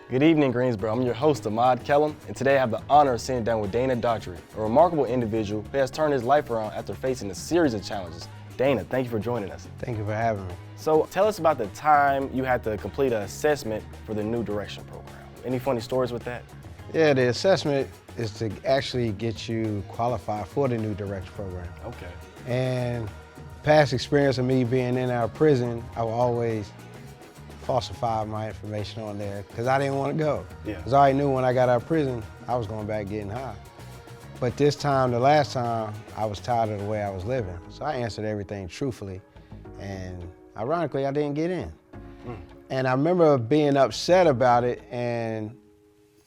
Good evening, Greensboro. I'm your host, Ahmad Kellum, and today I have the honor of sitting down with Daughtry, a remarkable individual who has turned his life around after facing a series of challenges. Dana, thank you for joining us. Thank you for having me. So tell us about the time you had to complete an assessment for the New Direction program. Any funny stories with that? Yeah, the assessment is to actually get you qualified for the New Direction program. Okay. And past experience of me being in and out of prison, I would always falsify my information on there because I didn't want to go. Yeah. Because I already knew when I got out of prison, I was going back getting high. But this time, the last time, I was tired of the way I was living. So I answered everything truthfully. And ironically, I didn't get in. And I remember being upset about it. And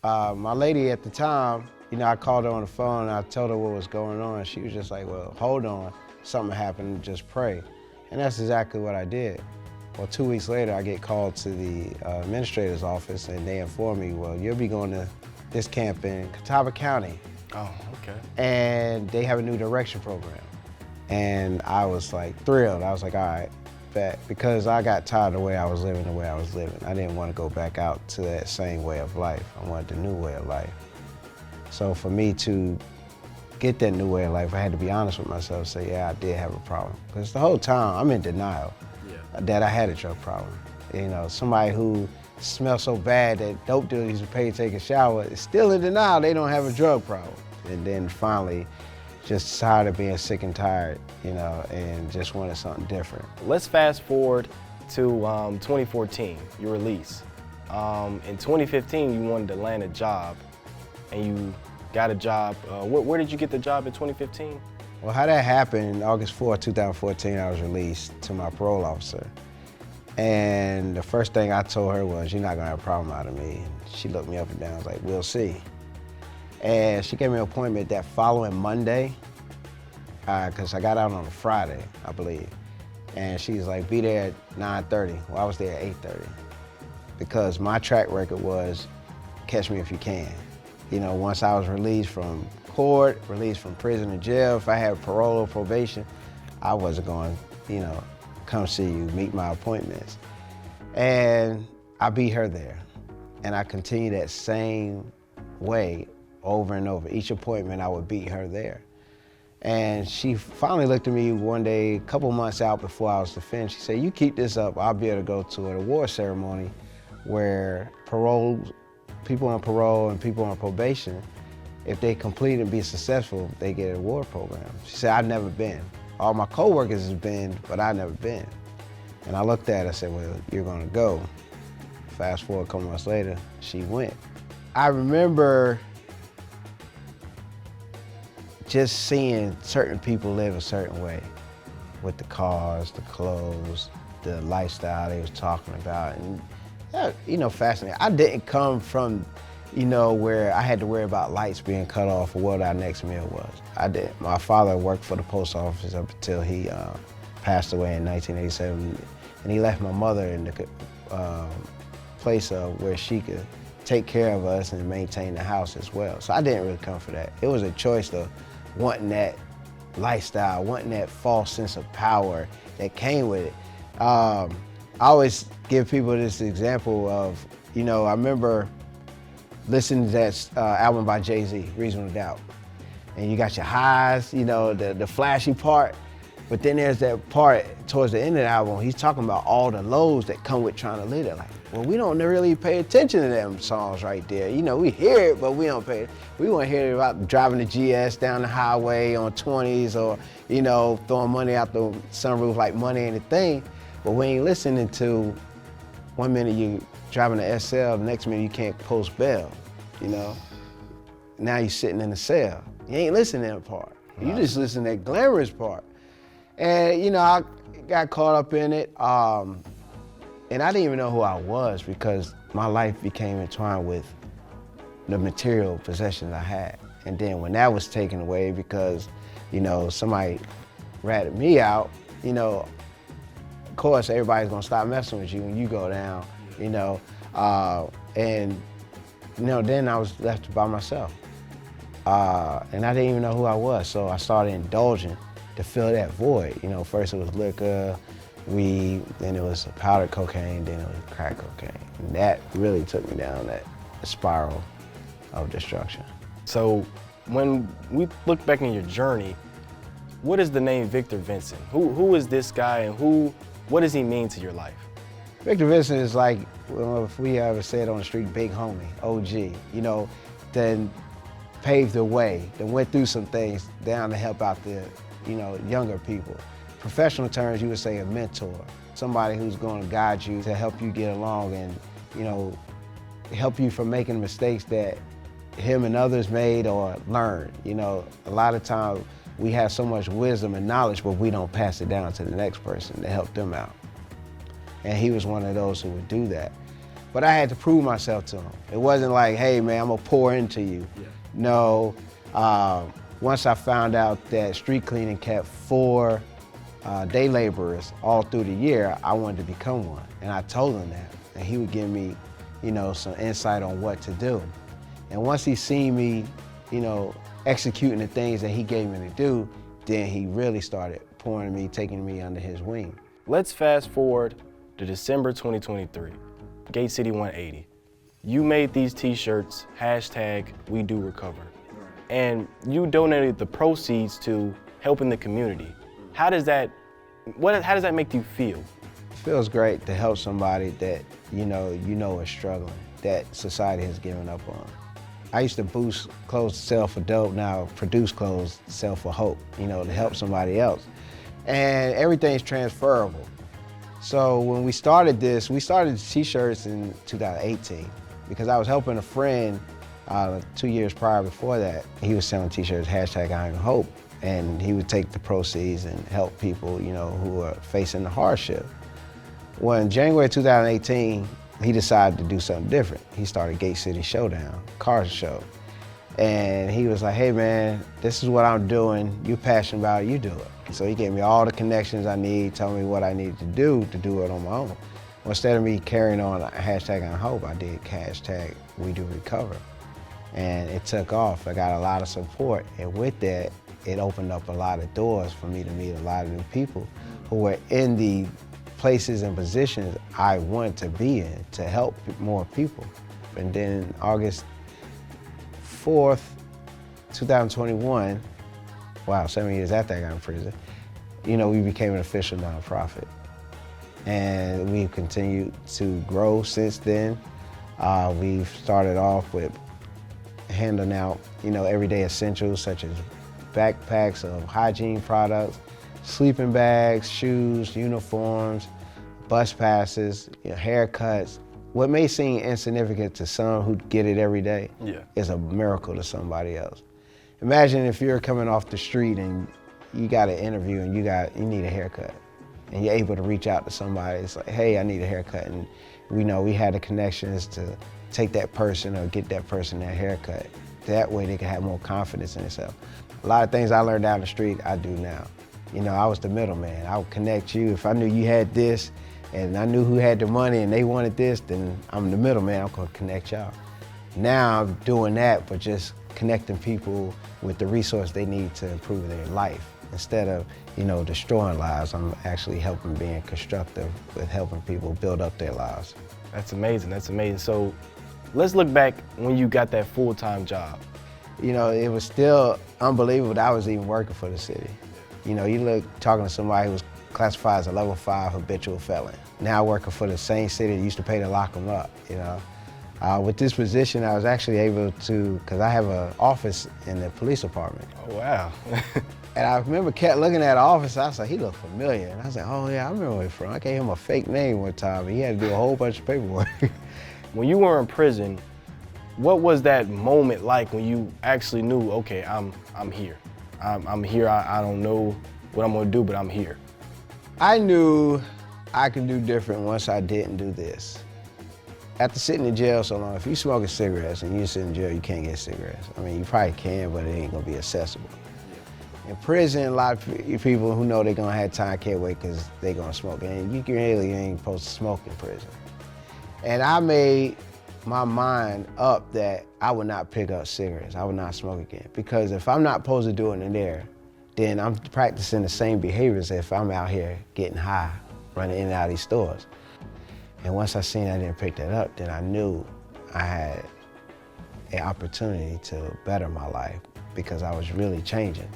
my lady at the time, I called her on the phone and I told her what was going on. She was just like, well, hold on, something happened, just pray. And that's exactly what I did. Well, 2 weeks later, I get called to the administrator's office and they inform me, well, you'll be going to this camp in Catawba County. Oh, okay. And they have a New Direction program. And I was like thrilled. I was like, all right, bet. Because I got tired of the way I was living, I didn't want to go back out to that same way of life. I wanted the new way of life. So for me to get that new way of life, I had to be honest with myself and say, yeah, I did have a problem. Because the whole time, I'm in denial that I had a drug problem. Somebody who smells so bad that dope dealers used to pay to take a shower is still in denial they don't have a drug problem. And then finally, just tired of being sick and tired, and just wanted something different. Let's fast forward to 2014, your release. In 2015, you wanted to land a job, and you got a job. Where did you get the job in 2015? Well, how that happened, August 4, 2014, I was released to my parole officer. And the first thing I told her was, you're not gonna have a problem out of me. And she looked me up and down, I was like, we'll see. And she gave me an appointment that following Monday, because I got out on a Friday, I believe. And she was like, be there at 9:30. Well, I was there at 8:30. Because my track record was, catch me if you can. Once I was released from court, released from prison and jail, if I had parole or probation, I wasn't going, come see you, meet my appointments. And I beat her there. And I continued that same way over and over. Each appointment, I would beat her there. And she finally looked at me one day, a couple months out before I was to finish. She said, you keep this up, I'll be able to go to an award ceremony where people on parole and people on probation, if they complete and be successful, they get an award program. She said, I've never been. All my coworkers have been, but I've never been. And I looked at her and said, well, you're gonna go. Fast forward a couple months later, she went. I remember just seeing certain people live a certain way with the cars, the clothes, the lifestyle they was talking about. And fascinating. I didn't come from, where I had to worry about lights being cut off or what our next meal was. I did. My father worked for the post office up until he passed away in 1987. And he left my mother in the place of where she could take care of us and maintain the house as well. So I didn't really come for that. It was a choice of wanting that lifestyle, wanting that false sense of power that came with it. I always give people this example of, I remember listening to that album by Jay-Z, Reasonable Doubt. And you got your highs, the flashy part, but then there's that part towards the end of the album, he's talking about all the lows that come with trying to live it. Like, well, we don't really pay attention to them songs right there. We hear it, but we don't pay it. We want to hear about driving the GS down the highway on 20s or, throwing money out the sunroof like money ain't a thing. But we ain't listening to, one minute you driving the SL, the next minute you can't post bail, Now you're sitting in the cell. You ain't listening to that part. You just listen to that glamorous part. And, I got caught up in it. And I didn't even know who I was because my life became entwined with the material possessions I had. And then when that was taken away because, somebody ratted me out, of course everybody's gonna stop messing with you when you go down, and then I was left by myself. And I didn't even know who I was, so I started indulging to fill that void. First it was liquor, weed, then it was powdered cocaine, then it was crack cocaine. And that really took me down that spiral of destruction. So when we look back in your journey, what is the name Victor Vincent? Who is this guy, and what does he mean to your life? Victor Vincent is like, well, if we ever said on the street, big homie, OG, you know, then paved the way, then went through some things down to help out the, you know, younger people. Professional terms, you would say a mentor, somebody who's going to guide you to help you get along and, you know, help you from making mistakes that him and others made or learned. You know, a lot of times we have so much wisdom and knowledge, but we don't pass it down to the next person to help them out. And he was one of those who would do that. But I had to prove myself to him. It wasn't like, hey man, I'm gonna pour into you. Yeah. No, once I found out that street cleaning kept 4 day laborers all through the year, I wanted to become one. And I told him that. And he would give me, you know, some insight on what to do. And once he seen me, you know, executing the things that he gave me to do, then he really started pouring me, taking me under his wing. Let's fast forward to December 2023, Gate City 180. You made these t-shirts, #WeDoRecover, and you donated the proceeds to helping the community. How does that make you feel? It feels great to help somebody that you know is struggling, that society has given up on. I used to boost clothes to sell for dope, now produce clothes to sell for hope, you know, to help somebody else. And everything's transferable. So when we started this, we started t-shirts in 2018 because I was helping a friend 2 years prior before that. He was selling t-shirts, #IronHope, and he would take the proceeds and help people, you know, who are facing the hardship. Well, in January 2018, he decided to do something different. He started Gate City Showdown, car show. And he was like, hey man, this is what I'm doing. You're passionate about it, you do it. So he gave me all the connections I need, told me what I needed to do it on my own. Well, instead of me carrying on #IronHope, I did #WeDoRecover. And it took off. I got a lot of support. And with that, it opened up a lot of doors for me to meet a lot of new people who were in the places and positions I want to be in to help more people. And then August 4th, 2021, wow, 7 years after I got in prison, you know, we became an official nonprofit. And we've continued to grow since then. We've started off with handing out, you know, everyday essentials such as backpacks of hygiene products, sleeping bags, shoes, uniforms, bus passes, you know, haircuts. What may seem insignificant to some who get it every day is a miracle to somebody else. Imagine if you're coming off the street and you got an interview and you need a haircut, and you're able to reach out to somebody. It's like, hey, I need a haircut, and we know we had the connections to take that person or get that person their haircut. That way they can have more confidence in themselves. A lot of things I learned down the street, I do now. You know, I was the middleman. I would connect you. If I knew you had this and I knew who had the money and they wanted this, then I'm the middleman, I'm gonna connect y'all. Now I'm doing that, but just connecting people with the resource they need to improve their life. Instead of, you know, destroying lives, I'm actually helping, being constructive with helping people build up their lives. That's amazing, that's amazing. So let's look back when you got that full-time job. You know, it was still unbelievable that I was even working for the city. You know, you look talking to somebody who was classified as a level 5 habitual felon. Now working for the same city that used to pay to lock them up, you know. With this position, I was actually able to, because I have an office in the police department. Oh, wow. And I remember kept looking at the office, I was like, he looked familiar. And I was like, oh yeah, I remember where he's from. I gave him a fake name one time, and he had to do a whole bunch of paperwork. When you were in prison, what was that moment like when you actually knew, okay, I'm here. I'm here, I don't know what I'm gonna do, but I'm here. I knew I could do different once I didn't do this. After sitting in jail so long, if you smoking cigarettes and you sit in jail, you can't get cigarettes. I mean, you probably can, but it ain't gonna be accessible. In prison, a lot of people who know they're gonna have time can't wait because they're gonna smoke. And you really ain't supposed to smoke in prison. And I made my mind up that I would not pick up cigarettes. I would not smoke again. Because if I'm not supposed to do it in there, then I'm practicing the same behaviors if I'm out here getting high running in and out of these stores. And once I seen I didn't pick that up, then I knew I had an opportunity to better my life because I was really changing.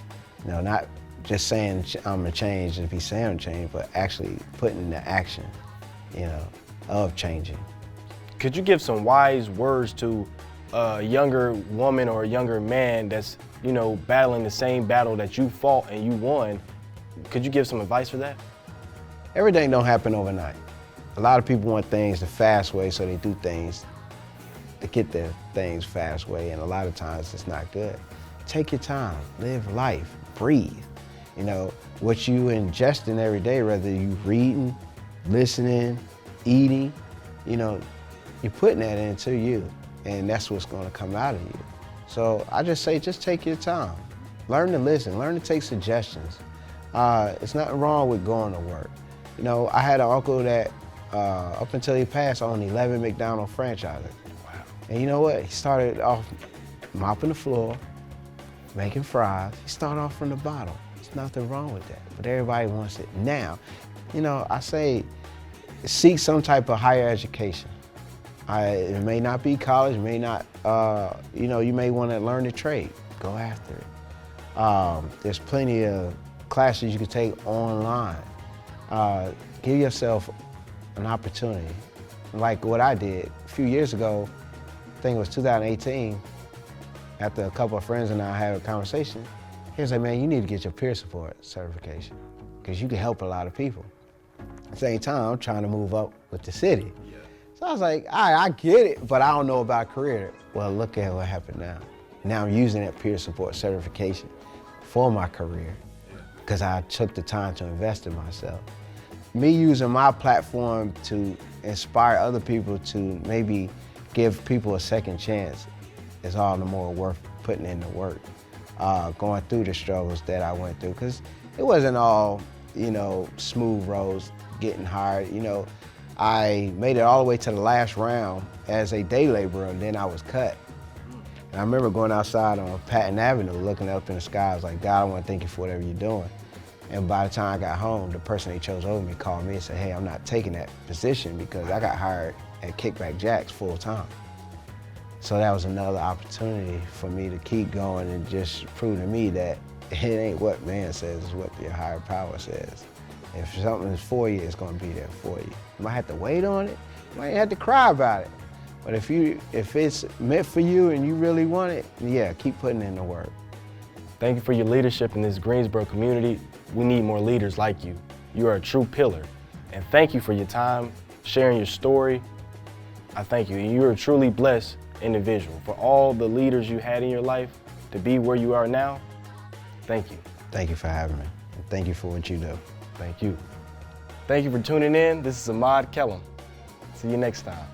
You know, not just saying I'm gonna change if he's saying I'm change, but actually putting the action, you know, of changing. Could you give some wise words to a younger woman or a younger man that's, you know, battling the same battle that you fought and you won? Could you give some advice for that? Everything don't happen overnight. A lot of people want things the fast way, so they do things to get their things fast way, and a lot of times it's not good. Take your time, live life, breathe. You know, what you ingesting every day, whether you reading, listening, eating, you know, you're putting that into you, and that's what's gonna come out of you. So I just say, just take your time. Learn to listen, learn to take suggestions. It's nothing wrong with going to work. You know, I had an uncle that, up until he passed, owned 11 McDonald's franchises. Wow. And you know what? He started off mopping the floor, making fries. He started off from the bottom. There's nothing wrong with that, but everybody wants it now. You know, I say, seek some type of higher education. It may not be college, may not, you know, you may want to learn a trade. Go after it. There's plenty of classes you can take online. Give yourself an opportunity. Like what I did a few years ago, I think it was 2018, after a couple of friends and I had a conversation, he was like, man, you need to get your peer support certification because you can help a lot of people. At the same time, I'm trying to move up with the city. Yeah. So I was like, all right, I get it, but I don't know about career. Well, look at what happened now. Now I'm using that peer support certification for my career because I took the time to invest in myself. Me using my platform to inspire other people to maybe give people a second chance is all the more worth putting in the work. Going through the struggles that I went through, because it wasn't all, you know, smooth roads getting hired. You know, I made it all the way to the last round as a day laborer, and then I was cut. And I remember going outside on Patton Avenue, looking up in the sky. I was like, God, I want to thank you for whatever you're doing. And by the time I got home, the person they chose over me called me and said, hey, I'm not taking that position because I got hired at Kickback Jacks full time. So that was another opportunity for me to keep going and just prove to me that it ain't what man says, it's what your higher power says. If something is for you, it's gonna be there for you. You might have to wait on it, you might have to cry about it. But if it's meant for you and you really want it, yeah, keep putting in the work. Thank you for your leadership in this Greensboro community. We need more leaders like you. You are a true pillar. And thank you for your time, sharing your story. I thank you. And you're a truly blessed individual. For all the leaders you had in your life to be where you are now, thank you. Thank you for having me. And thank you for what you do. Thank you. Thank you for tuning in. This is Ahmad Kellum. See you next time.